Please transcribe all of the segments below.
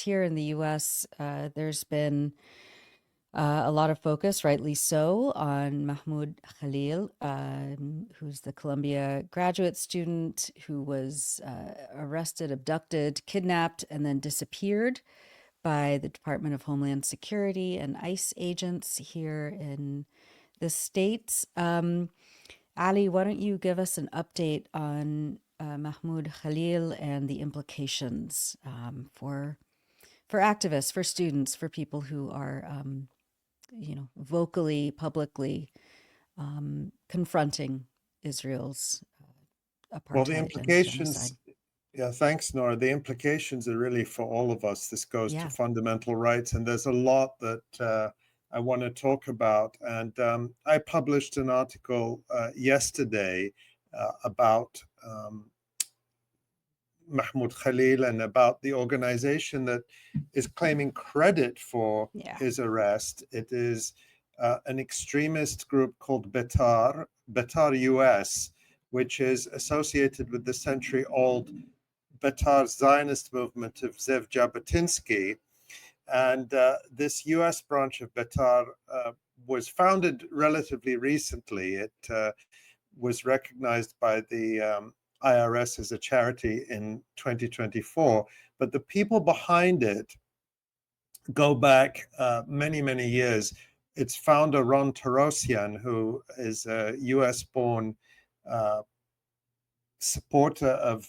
here in the U.S., there's been a lot of focus, rightly so, on Mahmoud Khalil, who's the Columbia graduate student who was arrested, abducted, kidnapped, and then disappeared by the Department of Homeland Security and ICE agents here in the States. Ali, why don't you give us an update on Mahmoud Khalil and the implications for activists, for students, for people who are, vocally, publicly confronting Israel's Well, the apartheid and genocide. implications, yeah, thanks, Nora. The implications are really for all of us. This goes to Yeah. fundamental rights, and there's a lot that I want to talk about. And I published an article yesterday about Mahmoud Khalil and about the organization that is claiming credit for Yeah. his arrest. It is an extremist group called Betar US, which is associated with the century-old Betar Zionist movement of 𝐓𝐡𝐞 𝐄𝐥𝐞𝐜. And this US branch of Betar was founded relatively recently. It was recognized by the IRS as a charity in 2024, but the people behind it go back many, many years. Its founder, Ron Tarosian, who is a US-born supporter of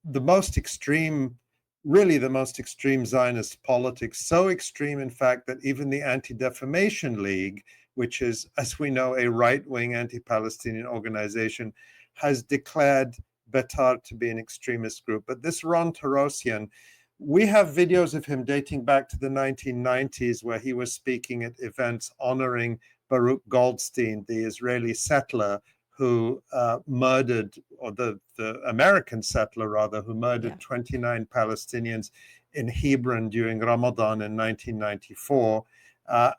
the most extreme, really the most extreme Zionist politics, so extreme, in fact, that even the Anti-Defamation League, which is, as we know, a right-wing anti-Palestinian organization, has declared Betar to be an extremist group. But this Ron Tarosian, we have videos of him dating back to the 1990s where he was speaking at events honoring Baruch Goldstein, the Israeli settler who murdered, or the American settler rather, who murdered 29 Palestinians in Hebron during Ramadan in 1994.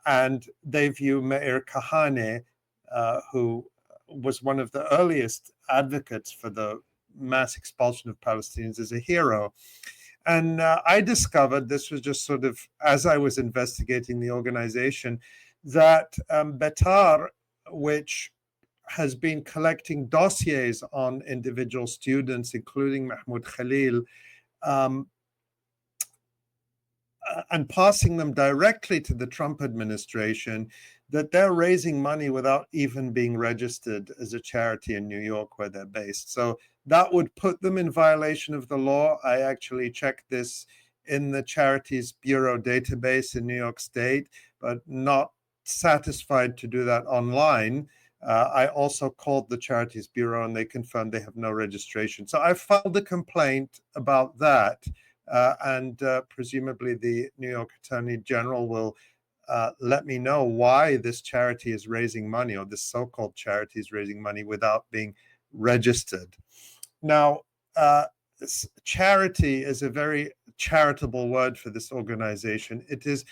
And they view Meir Kahane, who was one of the earliest advocates for the mass expulsion of Palestinians, as a hero. And I discovered, this was just sort of as I was investigating the organization, that Betar, which has been collecting dossiers on individual students, including Mahmoud Khalil, and passing them directly to the Trump administration, that they're raising money without even being registered as a charity in New York where they're based. So that would put them in violation of the law. I actually checked this in the Charities Bureau database in New York State, but not satisfied to do that online. I also called the Charities Bureau and they confirmed they have no registration. So I filed a complaint about that. And presumably the New York Attorney General will let me know why this charity is raising money, or this so-called charity is raising money without being registered. Now, charity is a very charitable word for this organization. It is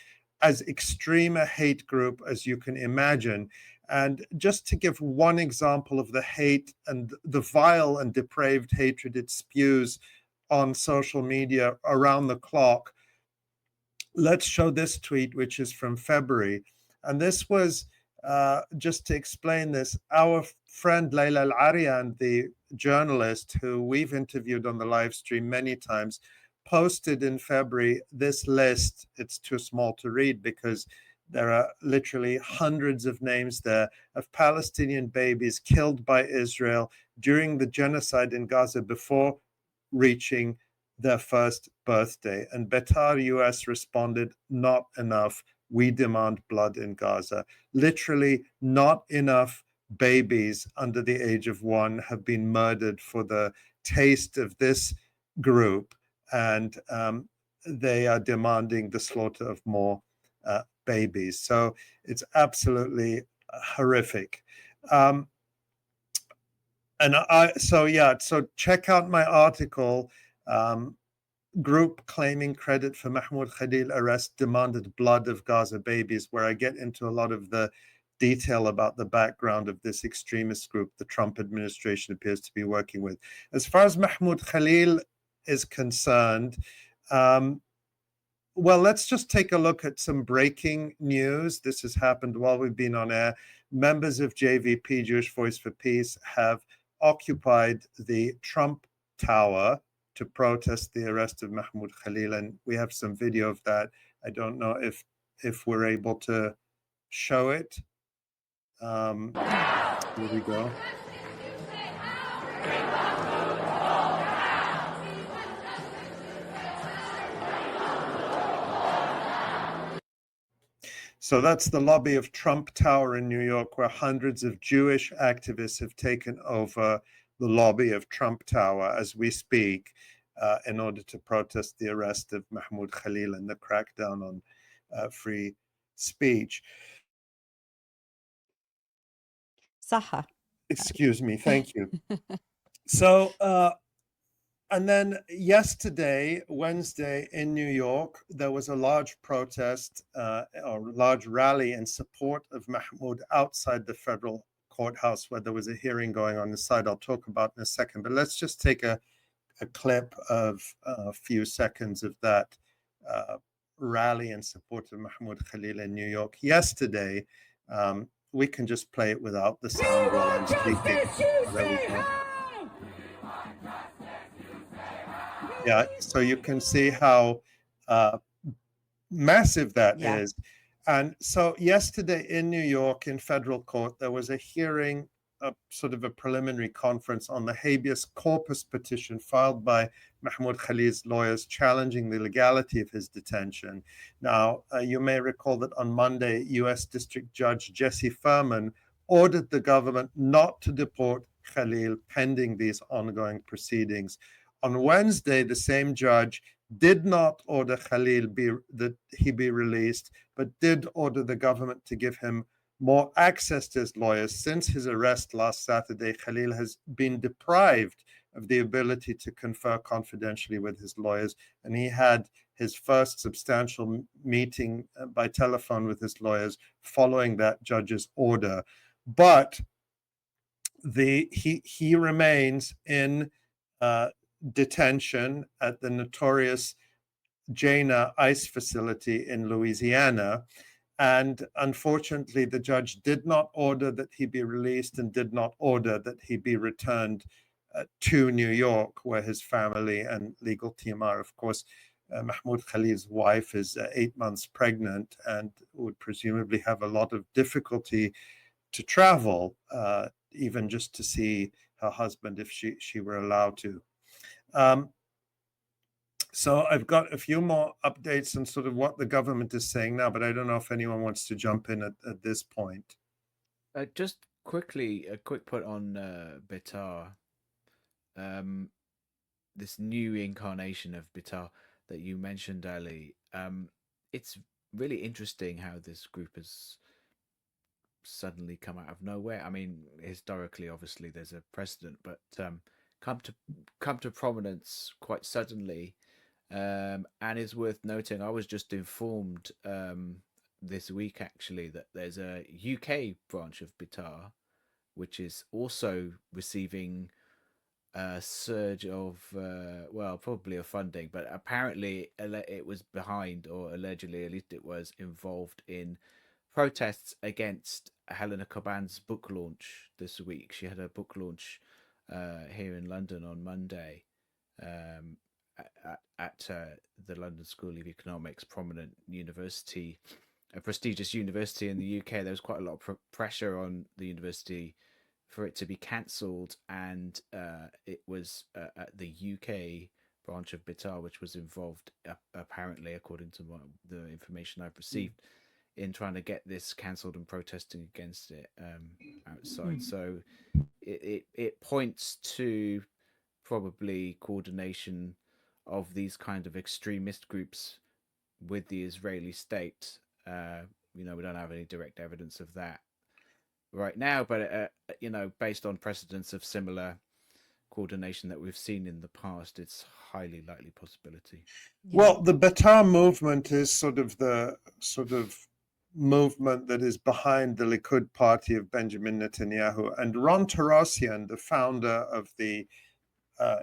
as extreme a hate group as you can imagine. And just to give one example of the hate and the vile and depraved hatred it spews on social media around the clock, let's show this tweet, which is from February. And this was, just to explain this, our friend Layla Al-Arian, the journalist who we've interviewed on the live stream many times, posted in February this list. It's too small to read because there are literally hundreds of names there of Palestinian babies killed by Israel during the genocide in Gaza before reaching their first birthday. And Betar US responded, not enough. We demand blood in Gaza. Literally, not enough babies under the age of 1 have been murdered for the taste of this group. And they are demanding the slaughter of more babies. So it's absolutely horrific. So check out my article, group claiming credit for Mahmoud Khalil arrest demanded blood of Gaza babies, where I get into a lot of the detail about the background of this extremist group the Trump administration appears to be working with. As far as Mahmoud Khalil is concerned, Well, let's just take a look at some breaking news. This has happened while we've been on air. Members of JVP, Jewish Voice for Peace, have occupied the Trump Tower to protest the arrest of Mahmoud Khalil, and we have some video of that. I don't know if we're able to show it. Here we go. So that's the lobby of Trump Tower in New York, where hundreds of Jewish activists have taken over the lobby of Trump Tower as we speak, in order to protest the arrest of Mahmoud Khalil and the crackdown on free speech. Saha. Excuse me, thank you. So, and then yesterday, Wednesday, in New York, there was a large protest or large rally in support of Mahmoud outside the federal courthouse, where there was a hearing going on inside. I'll talk about in a second, but let's just take a clip of a few seconds of that rally in support of Mahmoud Khalil in New York yesterday. We can just play it without the sound while I'm speaking. Oh, there we go. Yeah, so you can see how massive that is. And so yesterday in New York in federal court, there was a hearing, sort of a preliminary conference on the habeas corpus petition filed by Mahmoud Khalil's lawyers challenging the legality of his detention. Now, you may recall that on Monday, U.S. District Judge Jesse Furman ordered the government not to deport Khalil pending these ongoing proceedings. On Wednesday, the same judge did not order Khalil that he be released, but did order the government to give him more access to his lawyers. Since his arrest last Saturday, Khalil has been deprived of the ability to confer confidentially with his lawyers, and he had his first substantial meeting by telephone with his lawyers following that judge's order. But he remains in detention at the notorious Jaina ICE facility in Louisiana. And unfortunately, the judge did not order that he be released and did not order that he be returned to New York, where his family and legal team are. Of course, Mahmoud Khalil's wife is 8 months pregnant and would presumably have a lot of difficulty to travel, even just to see her husband if she were allowed to. So I've got a few more updates on sort of what the government is saying now, but I don't know if anyone wants to jump in at this point. Just quickly, a quick put on 𝐓𝐻𝐻. This new incarnation of 𝐓𝐻𝐻 that you mentioned, Ali. It's really interesting how this group has suddenly come out of nowhere. I mean, historically, obviously, there's a precedent, but come to prominence quite suddenly. And it's worth noting, I was just informed this week actually that there's a UK branch of 𝐓𝐻𝐻 which is also receiving a surge of well, probably of funding, but apparently it was behind, or allegedly at least it was involved in protests against Helena Cobban's book launch this week. She had a book launch here in London on Monday. At the London School of Economics, prominent university, a prestigious university in the UK. There was quite a lot of pressure on the university for it to be cancelled, and it was at the UK branch of 𝐓𝐻𝐻 which was involved, apparently, according to the information I've received, in trying to get this cancelled and protesting against it outside. So it points to probably coordination of these kind of extremist groups with the Israeli state. We don't have any direct evidence of that right now, but based on precedents of similar coordination that we've seen in the past, it's highly likely possibility. Well, the 𝐓𝐻𝐻 movement is sort of movement that is behind the Likud party of Benjamin Netanyahu, and Ron Tarosian, the founder of the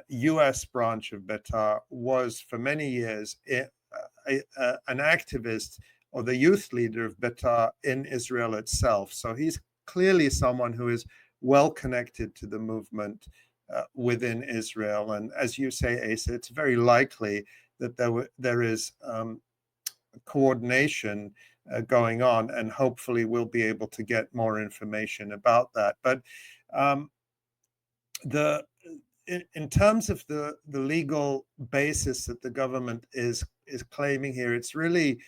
US branch of Betar was for many years an activist or the youth leader of Betar in Israel itself. So he's clearly someone who is well connected to the movement within Israel. And as you say, Asa, it's very likely that there is coordination going on, and hopefully we'll be able to get more information about that. But in terms of the legal basis that the government is claiming here, it's really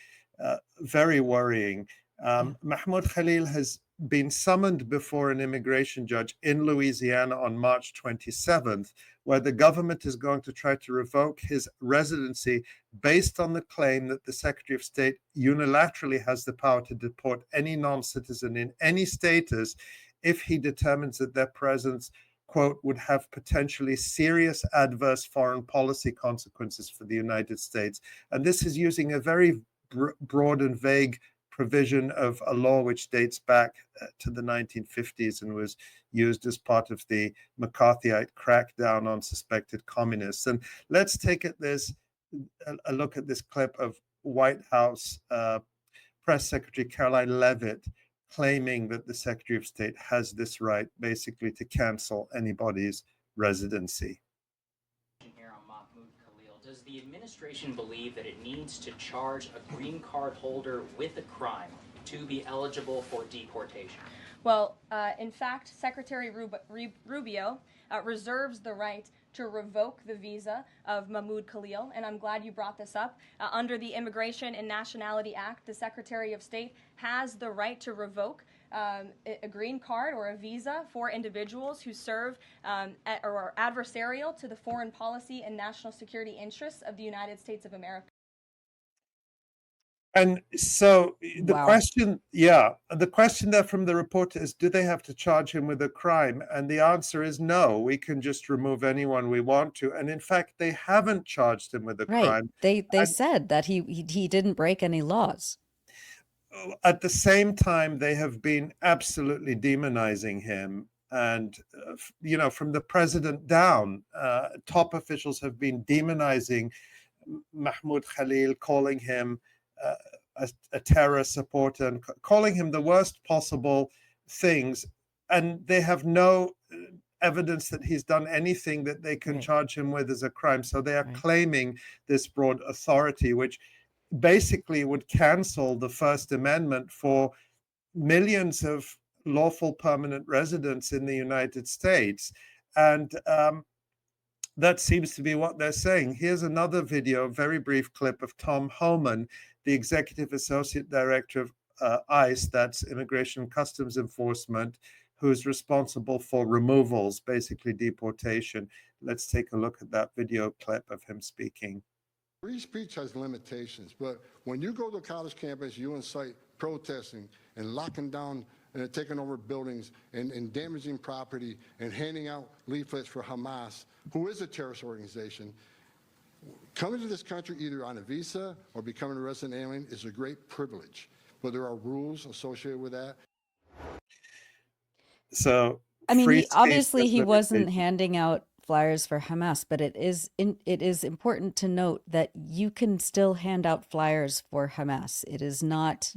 very worrying. Mahmoud Khalil has been summoned before an immigration judge in Louisiana on March 27th, where the government is going to try to revoke his residency based on the claim that the Secretary of State unilaterally has the power to deport any non-citizen in any status if he determines that their presence, quote, would have potentially serious adverse foreign policy consequences for the United States. And this is using a very broad and vague provision of a law which dates back to the 1950s and was used as part of the McCarthyite crackdown on suspected communists. And let's take a look at this clip of White House Press Secretary Caroline Leavitt claiming that the Secretary of State has this right basically to cancel anybody's residency. Here on Mahmoud Khalil, does the administration believe that it needs to charge a green card holder with a crime to be eligible for deportation? Well, in fact, Secretary Rubio reserves the right to revoke the visa of Mahmoud Khalil, and I'm glad you brought this up. Under the Immigration and Nationality Act, the Secretary of State has the right to revoke a green card or a visa for individuals who serve or are adversarial to the foreign policy and national security interests of the United States of America. And so the Wow. the question there from the reporter is, do they have to charge him with a crime? And the answer is no, we can just remove anyone we want to. And in fact, they haven't charged him with a Right. crime. They said that he didn't break any laws. At the same time, they have been absolutely demonizing him. And, from the president down, top officials have been demonizing Mahmoud Khalil, calling him a terror supporter and calling him the worst possible things. And they have no evidence that he's done anything that they can charge him with as a crime. So they are claiming this broad authority, which basically would cancel the First Amendment for millions of lawful permanent residents in the United States. And that seems to be what they're saying. Here's another video, a very brief clip of Tom Homan, the Executive Associate Director of ICE, that's Immigration and Customs Enforcement, who is responsible for removals, basically deportation. Let's take a look at that video clip of him speaking. Free speech has limitations, but when you go to a college campus, you incite protesting and locking down and taking over buildings and damaging property and handing out leaflets for Hamas, who is a terrorist organization. Coming to this country either on a visa or becoming a resident alien is a great privilege, but there are rules associated with that. So, I mean, obviously he wasn't handing out flyers for Hamas, but it is important to note that you can still hand out flyers for Hamas. It is not,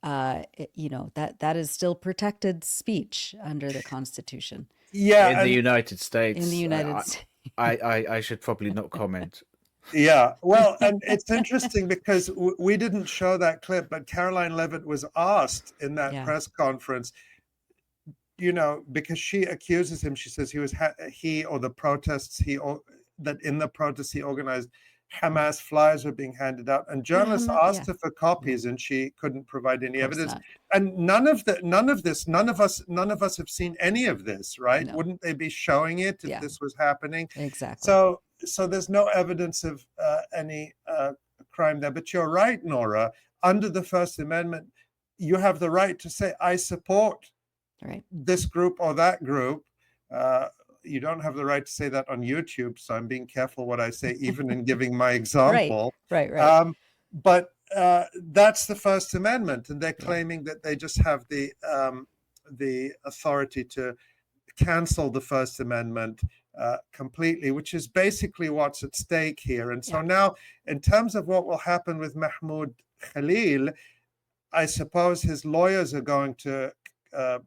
that is still protected speech under the Constitution. Yeah, in the United States. In the United States. I should probably not comment. Yeah, well, and it's interesting because we didn't show that clip, but Caroline Leavitt was asked in that press conference, because she accuses him. She says he organized Hamas flyers were being handed out, and journalists asked her for copies, and she couldn't provide any evidence. And none of us have seen any of this, right? No. Wouldn't they be showing it if this was happening? Exactly. So there's no evidence of any crime there. But you're right, Nora. Under the First Amendment, you have the right to say, I support this group or that group. You don't have the right to say that on YouTube, so I'm being careful what I say, even in giving my example. Right. But that's the First Amendment, and they're claiming that they just have the authority to cancel the First Amendment completely, which is basically what's at stake here. And so now, in terms of what will happen with Mahmoud Khalil, I suppose his lawyers are going to, the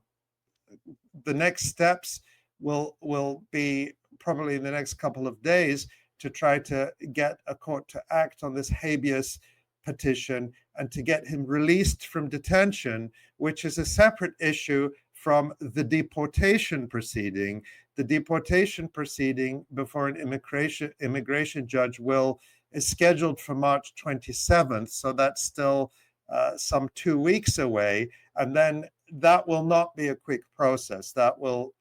next steps will be probably in the next couple of days to try to get a court to act on this habeas petition and to get him released from detention, which is a separate issue from the deportation proceeding. The deportation proceeding before an immigration judge is scheduled for March 27th, so that's still some 2 weeks away, and then that will not be a quick process. That will,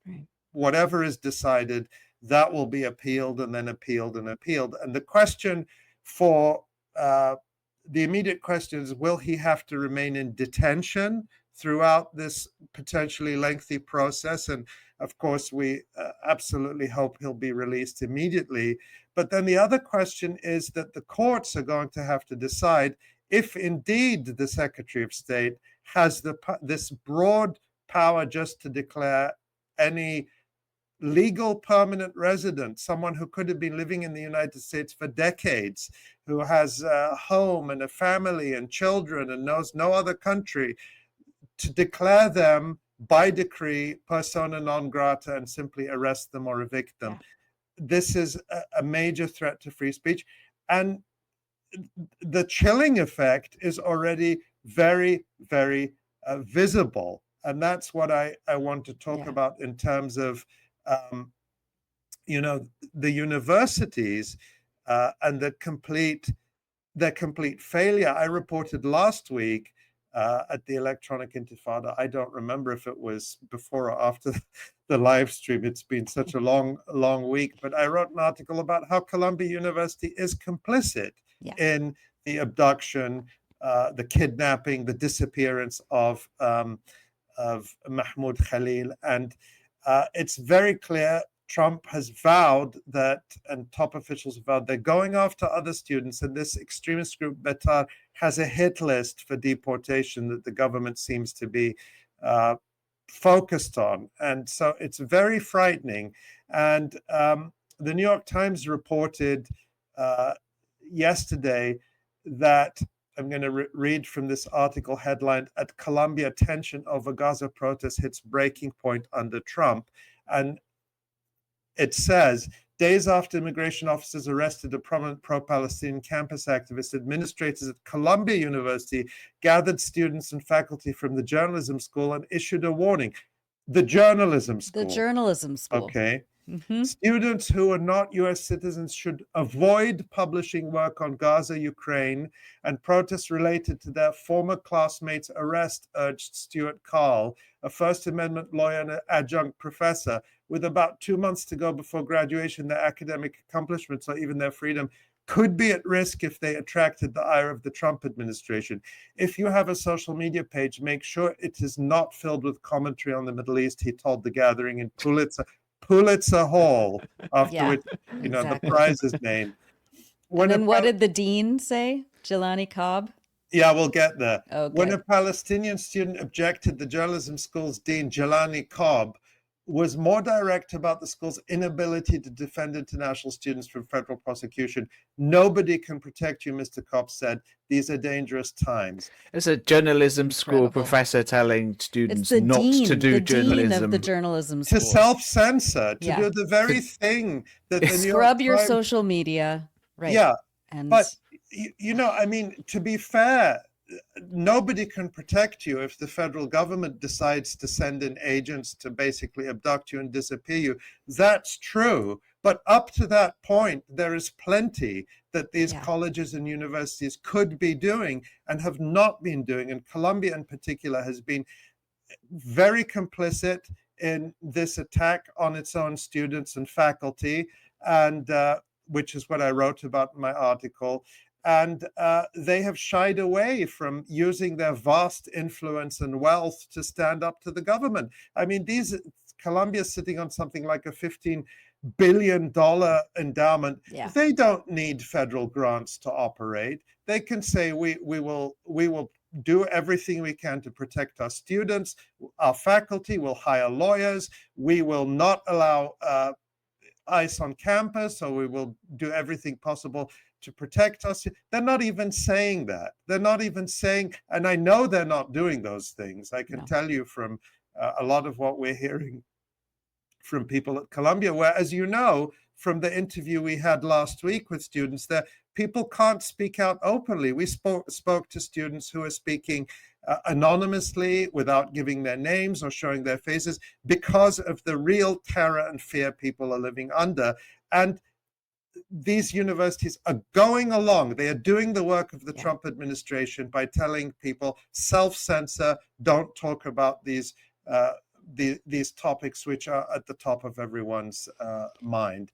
whatever is decided, that will be appealed and then appealed and appealed. And the question for the immediate question is, will he have to remain in detention throughout this potentially lengthy process? And of course, we absolutely hope he'll be released immediately. But then the other question is that the courts are going to have to decide if indeed the Secretary of State has this broad power just to declare any legal permanent resident, someone who could have been living in the United States for decades, who has a home and a family and children and knows no other country, to declare them by decree persona non grata and simply arrest them or evict them. This is a major threat to free speech. And the chilling effect is already very, very visible. And that's what I want to talk about in terms of, the universities and their complete failure. I reported last week at the Electronic Intifada. I don't remember if it was before or after the live stream. It's been such a long week. But I wrote an article about how Columbia University is complicit in the abduction, the kidnapping, the disappearance of Mahmoud Khalil. And it's very clear Trump has vowed that, and top officials have vowed, they're going after other students. And this extremist group, Betar, has a hit list for deportation that the government seems to be focused on. And so it's very frightening. And the New York Times reported yesterday that, I'm going to read from this article headlined, "At Columbia, tension over Gaza protests hits breaking point under Trump." And it says, days after immigration officers arrested a prominent pro-Palestinian campus activist, administrators at Columbia University gathered students and faculty from the journalism school and issued a warning. The journalism school. The journalism school. Okay. Students who are not US citizens should avoid publishing work on Gaza, Ukraine, and protests related to their former classmates' arrest, urged Stuart Carl, a First Amendment lawyer and an adjunct professor. With about 2 months to go before graduation, their academic accomplishments or even their freedom could be at risk if they attracted the ire of the Trump administration. If you have a social media page, make sure it is not filled with commentary on the Middle East, he told the gathering in Pulitzer Hall, after which, the prize is named. And then what did the dean say? Jelani Cobb? Yeah, we'll get there. Okay. When a Palestinian student objected, the journalism school's dean, Jelani Cobb, was more direct about the school's inability to defend international students from federal prosecution. "Nobody can protect you," Mr. Cobb said. "These are dangerous times." It's a journalism school professor telling students not to do journalism. Dean of the journalism school. To self-censor, to do the very thing that the New York Scrub your Times... social media. Right. Yeah, and... but, to be fair, nobody can protect you if the federal government decides to send in agents to basically abduct you and disappear you. That's true. But up to that point, there is plenty that these colleges and universities could be doing and have not been doing. And Columbia in particular has been very complicit in this attack on its own students and faculty, and which is what I wrote about in my article. And they have shied away from using their vast influence and wealth to stand up to the government. I mean, Columbia's sitting on something like a $15 billion endowment. Yeah. They don't need federal grants to operate. They can say, we will do everything we can to protect our students, our faculty, will hire lawyers. We will not allow ICE on campus, or we will do everything possible to protect us. They're not even saying that. They're not even saying, and I know they're not doing those things. I can tell you from a lot of what we're hearing from people at Columbia, where, as you know, from the interview we had last week with students there, people can't speak out openly. We spoke to students who are speaking anonymously without giving their names or showing their faces because of the real terror and fear people are living under. And these universities are going along. They are doing the work of the Trump administration by telling people self-censor, don't talk about these topics which are at the top of everyone's mind.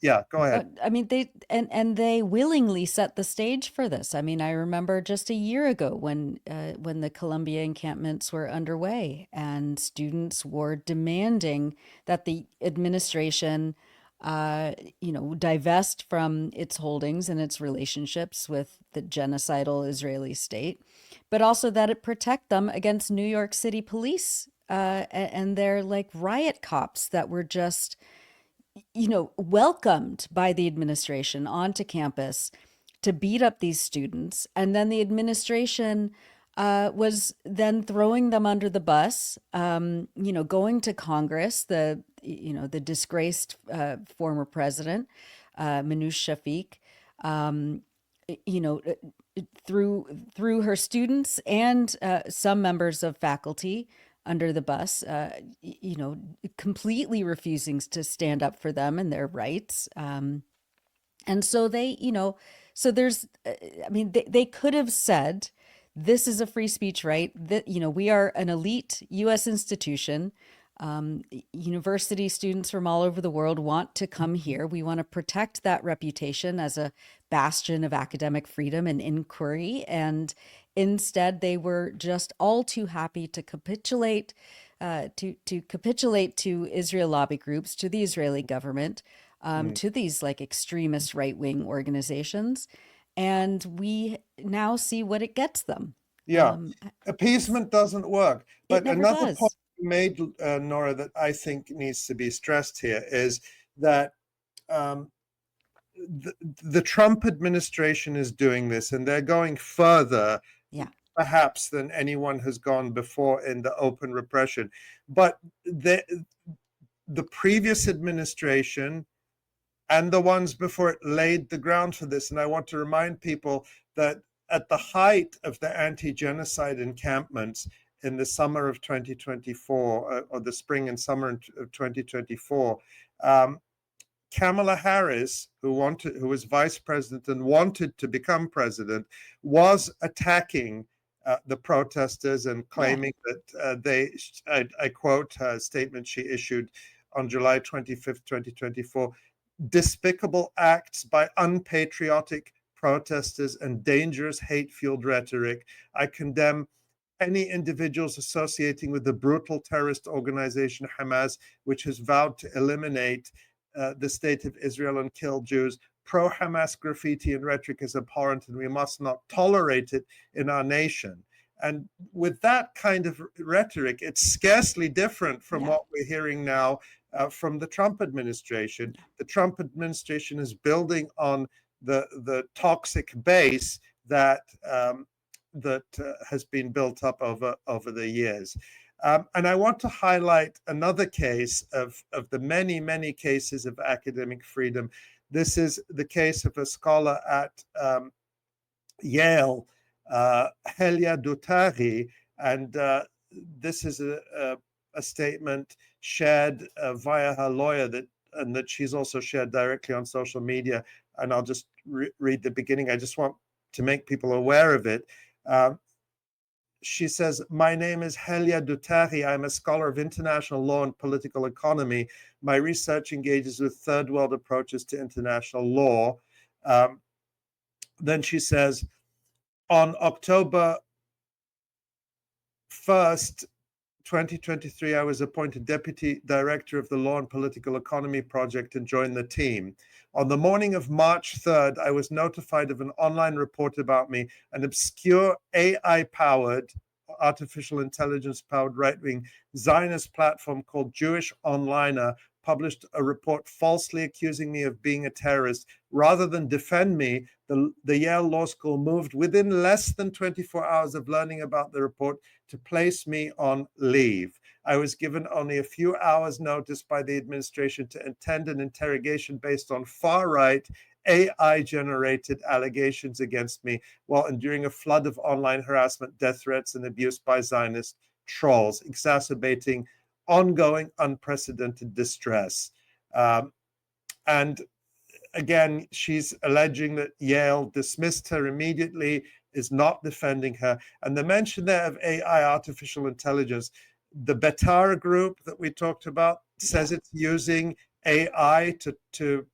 Yeah, go ahead. I mean, they willingly set the stage for this. I mean, I remember just a year ago when the Columbia encampments were underway, and students were demanding that the administration, divest from its holdings and its relationships with the genocidal Israeli state, but also that it protect them against New York City police and their like riot cops that were just welcomed by the administration onto campus to beat up these students. And then the administration was then throwing them under the bus, going to Congress, the disgraced former president, Manoush Shafik, through her students and some members of faculty under the bus, completely refusing to stand up for them and their rights. And so so there's, they could have said, this is a free speech right, that, we are an elite U.S. institution. University students from all over the world want to come here. We want to protect that reputation as a bastion of academic freedom and inquiry. And instead, they were just all too happy to capitulate, to Israel lobby groups, to the Israeli government, to these like extremist right-wing organizations. And we now see what it gets them. Yeah, appeasement doesn't work. But another point you made, Nora, that I think needs to be stressed here is that the Trump administration is doing this, and they're going further, perhaps, than anyone has gone before in the open repression. But the previous administration and the ones before it laid the ground for this. And I want to remind people that at the height of the anti-genocide encampments in the summer of 2024, or the spring and summer of 2024, Kamala Harris, who was vice president and wanted to become president, was attacking the protesters and claiming that I quote her statement she issued on July 25th, 2024, despicable acts by unpatriotic protesters and dangerous hate-fueled rhetoric. I condemn any individuals associating with the brutal terrorist organization Hamas, which has vowed to eliminate the state of Israel and kill Jews. Pro-Hamas graffiti and rhetoric is abhorrent, and we must not tolerate it in our nation. And with that kind of rhetoric, it's scarcely different from what we're hearing now from the Trump administration. The Trump administration is building on the toxic base that has been built up over the years. And I want to highlight another case of the many, many cases of academic freedom. This is the case of a scholar at Yale, Helia Dutari, and this is a statement shared via her lawyer that she's also shared directly on social media. And I'll just read the beginning. I just want to make people aware of it. She says, "My name is Helia Dutari. I'm a scholar of international law and political economy. My research engages with third world approaches to international law." Then she says, on October 1st, 2023, I was appointed Deputy Director of the Law and Political Economy Project and joined the team. On the morning of March 3rd, I was notified of an online report about me, an obscure AI-powered, artificial intelligence-powered right-wing Zionist platform called Jewish Onliner published a report falsely accusing me of being a terrorist. Rather than defend me, the Yale Law School moved within less than 24 hours of learning about the report to place me on leave. I was given only a few hours' notice by the administration to attend an interrogation based on far-right AI-generated allegations against me while enduring a flood of online harassment, death threats, and abuse by Zionist trolls, exacerbating ongoing unprecedented distress. And again, she's alleging that Yale dismissed her immediately, is not defending her. And the mention there of AI, artificial intelligence, the Betara group that we talked about says it's using AI to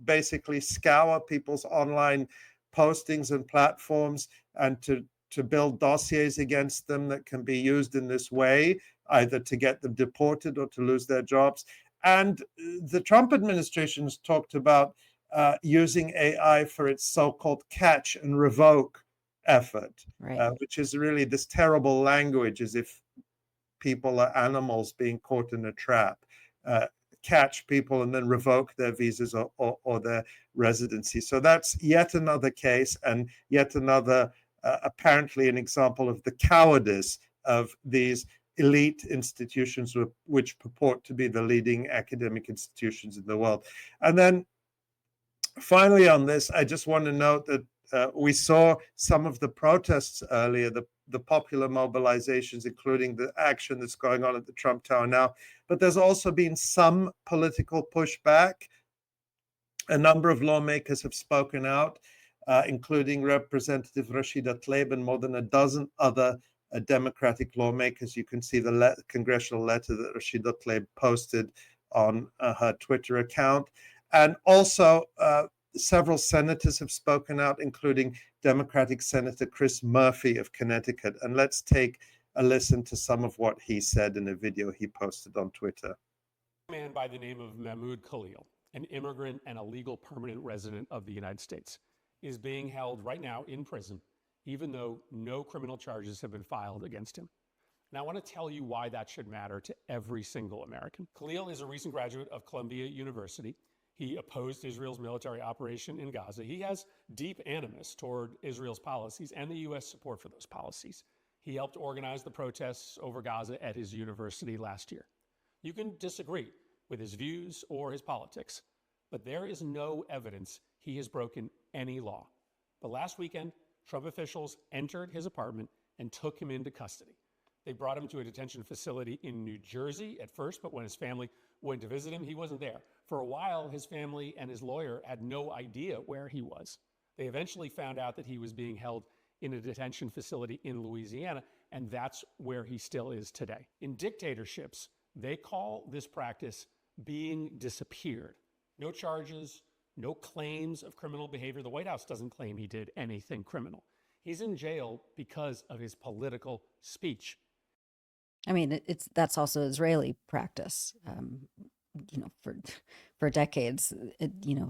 basically scour people's online postings and platforms and to build dossiers against them that can be used in this way, either to get them deported or to lose their jobs. And the Trump administration has talked about using AI for its so-called catch and revoke effort, Right. which is really this terrible language as if people are animals being caught in a trap. Catch people and then revoke their visas or their residency. So that's yet another case and yet another, apparently, an example of the cowardice of these elite institutions which purport to be the leading academic institutions in the world. And then finally on this, I just want to note that we saw some of the protests earlier, the popular mobilizations, including the action that's going on at the Trump Tower now. But there's also been some political pushback. A number of lawmakers have spoken out, including Representative Rashida Tlaib and more than a dozen other Democratic lawmakers. You can see the congressional letter that Rashida Tlaib posted on her Twitter account. And also, several senators have spoken out, including Democratic Senator Chris Murphy of Connecticut. And let's take a listen to some of what he said in a video he posted on Twitter. A man by the name of Mahmoud Khalil, an immigrant and a legal permanent resident of the United States, is being held right now in prison, even though no criminal charges have been filed against him. Now, I want to tell you why that should matter to every single American. Khalil is a recent graduate of Columbia University. He opposed Israel's military operation in Gaza. He has deep animus toward Israel's policies and the U.S. support for those policies. He helped organize the protests over Gaza at his university last year. You can disagree with his views or his politics, but there is no evidence he has broken any law. But last weekend, Trump officials entered his apartment and took him into custody. They brought him to a detention facility in New Jersey at first, but when his family went to visit him, he wasn't there. For a while, his family and his lawyer had no idea where he was. They eventually found out that he was being held in a detention facility in Louisiana, and that's where he still is today. In dictatorships, they call this practice being disappeared. No charges, no claims of criminal behavior. The White House doesn't claim he did anything criminal. He's in jail because of his political speech. I mean, that's also Israeli practice. For decades,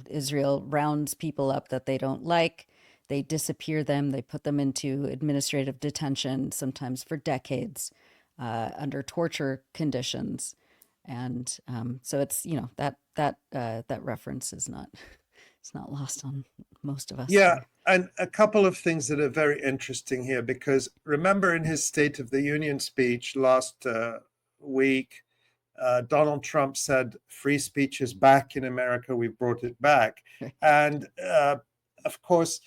Israel rounds people up that they don't like. They disappear them. They put them into administrative detention, sometimes for decades, under torture conditions. And so it's that reference is not lost on most of us. Yeah, and a couple of things that are very interesting here, because remember in his State of the Union speech last week, Donald Trump said, free speech is back in America, we've brought it back. And of course,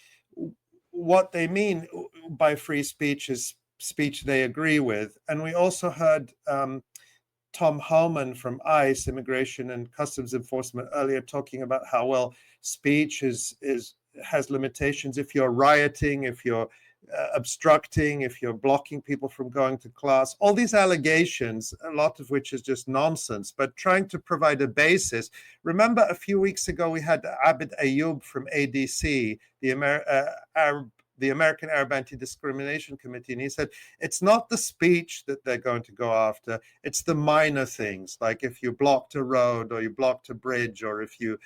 what they mean by free speech is speech they agree with. And we also heard Tom Homan from ICE, Immigration and Customs Enforcement, earlier talking about how, well, speech has limitations. If you're rioting, if you're obstructing, if you're blocking people from going to class, all these allegations, a lot of which is just nonsense, but trying to provide a basis. Remember a few weeks ago, we had Abid Ayoub from ADC, the American Arab Anti-Discrimination Committee, and he said, it's not the speech that they're going to go after, it's the minor things, like if you blocked a road or you blocked a bridge or if you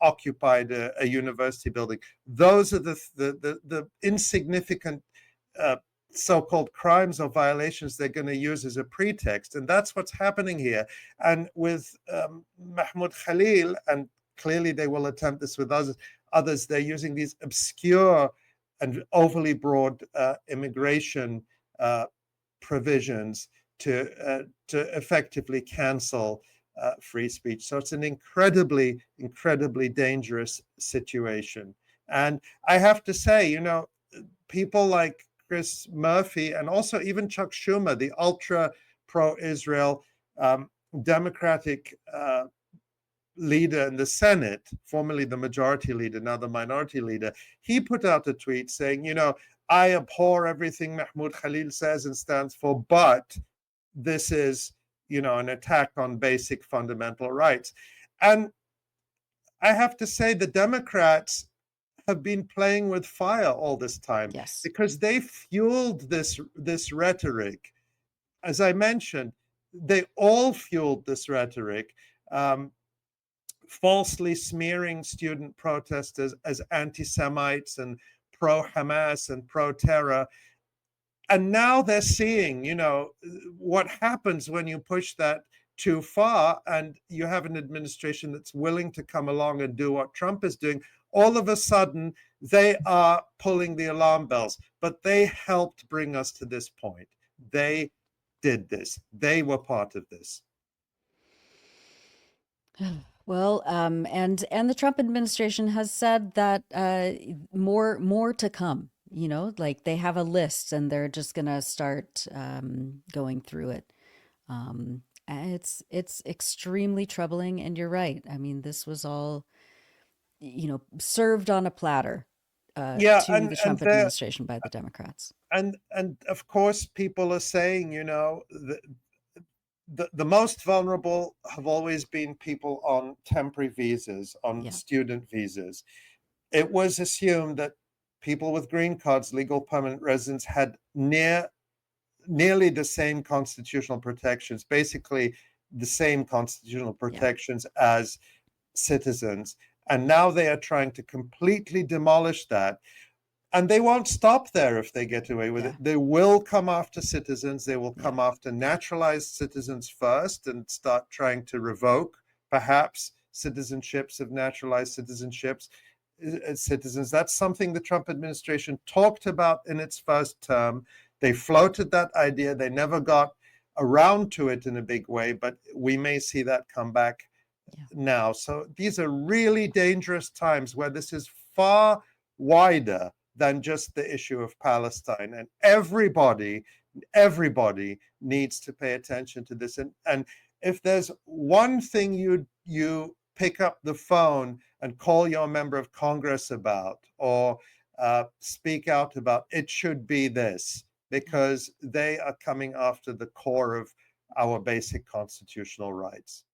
occupied a university building. Those are the insignificant so-called crimes or violations they're going to use as a pretext. And that's what's happening here. And with Mahmoud Khalil, and clearly they will attempt this with others, they're using these obscure and overly broad immigration provisions to effectively cancel free speech. So it's an incredibly, incredibly dangerous situation. And I have to say, you know, people like Chris Murphy and also even Chuck Schumer, the ultra pro-Israel Democratic leader in the Senate, formerly the majority leader, now the minority leader, he put out a tweet saying, you know, I abhor everything Mahmoud Khalil says and stands for, but this is, you know, an attack on basic fundamental rights. And I have to say the Democrats have been playing with fire all this time, Yes. because they fueled this rhetoric. As I mentioned, they all fueled this rhetoric, falsely smearing student protesters as anti-Semites and pro-Hamas and pro-terror. And now they're seeing, you know, what happens when you push that too far and you have an administration that's willing to come along and do what Trump is doing. All of a sudden, they are pulling the alarm bells, but they helped bring us to this point. They did this. They were part of this. Well, and the Trump administration has said that more to come. You know, like they have a list and they're just gonna start going through it. And it's extremely troubling. And you're right. I mean, this was all, you know, served on a platter to the Trump administration by the Democrats. And of course, people are saying, you know, the most vulnerable have always been people on temporary visas, on student visas. It was assumed that people with green cards, legal permanent residents, had nearly the same constitutional protections, basically the same constitutional protections as citizens. And now they are trying to completely demolish that. And they won't stop there if they get away with it. They will come after citizens. They will come after naturalized citizens first and start trying to revoke, perhaps, citizenships of naturalized citizens. That's something the Trump administration talked about in its first term. They floated that idea. They never got around to it in a big way, but we may see that come back now. So these are really dangerous times where this is far wider than just the issue of Palestine. And everybody needs to pay attention to this. And if there's one thing you pick up the phone and call your member of Congress about, or speak out about, it should be this, because they are coming after the core of our basic constitutional rights.